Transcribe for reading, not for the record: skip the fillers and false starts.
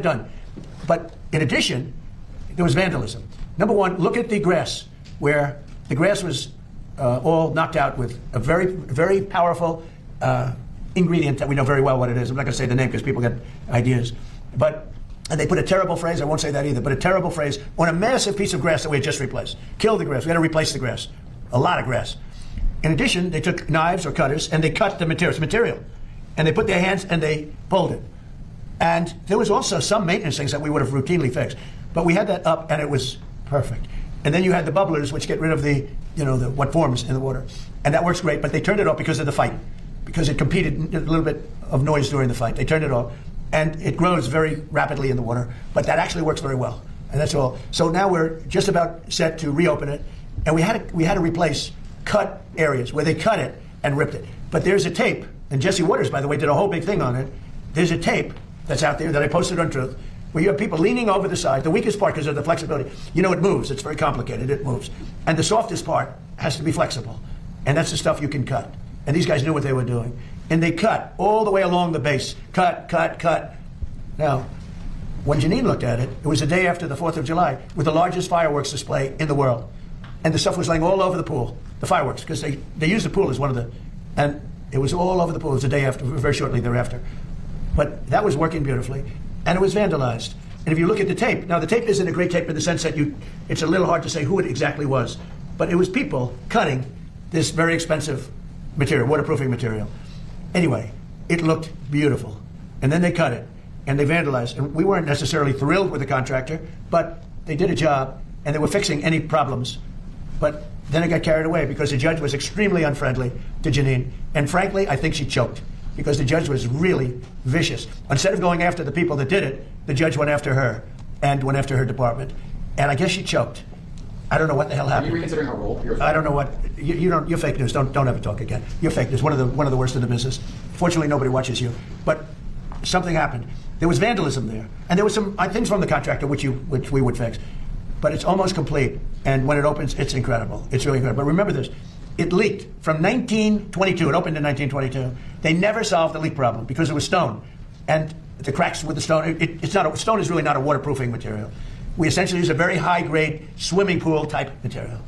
done. But in addition, there was vandalism. Number one, look at the grass, where the grass was all knocked out with a very, very powerful ingredient that we know very well what it is. I'm not going to say the name because people get ideas. And they put a terrible phrase, I won't say that either, but a terrible phrase on a massive piece of grass that we had just replaced. Kill the grass. We had to replace the grass. A lot of grass. In addition, they took knives or cutters and they cut the material. And they put their hands and they pulled it. And there was also some maintenance things that we would have routinely fixed. But we had that up and it was perfect. And then you had the bubblers, which get rid of the what forms in the water. And that works great, but they turned it off because of the fight. Because it competed a little bit of noise during the fight. They turned it off. And it grows very rapidly in the water. But that actually works very well. And that's all. So now we're just about set to reopen it. And we had to replace cut areas where they cut it and ripped it. But there's a tape, and Jesse Waters, by the way, did a whole big thing on it. There's a tape that's out there that I posted on Truth, where you have people leaning over the side. The weakest part, because of the flexibility, it moves. It's very complicated. It moves. And the softest part has to be flexible. And that's the stuff you can cut. And these guys knew what they were doing. And they cut all the way along the base. Cut, cut, cut. Now, when Janine looked at it, it was the day after the 4th of July, with the largest fireworks display in the world. And the stuff was laying all over the pool, the fireworks, because they used the pool as one of the, and it was all over the pool. It was the day after, very shortly thereafter. But that was working beautifully, and it was vandalized. And if you look at the tape, now the tape isn't a great tape in the sense that it's a little hard to say who it exactly was, but it was people cutting this very expensive material, waterproofing material. Anyway, it looked beautiful. And then they cut it, and they vandalized. And we weren't necessarily thrilled with the contractor, but they did a job, and they were fixing any problems. But then it got carried away because the judge was extremely unfriendly to Janine. And frankly, I think she choked because the judge was really vicious. Instead of going after the people that did it, the judge went after her and went after her department. And I guess she choked. I don't know what the hell happened. Are you reconsidering her role? I don't know what you're fake news. Don't ever talk again. You're fake news. One of the worst in the business. Fortunately, nobody watches you. But something happened. There was vandalism there, and there was some things from the contractor which we would fix. But it's almost complete, and when it opens, it's incredible. It's really incredible. But remember this: it leaked from 1922. It opened in 1922. They never solved the leak problem because it was stone, and the cracks with the stone. Stone is really not a waterproofing material. We essentially use a very high-grade swimming pool type material.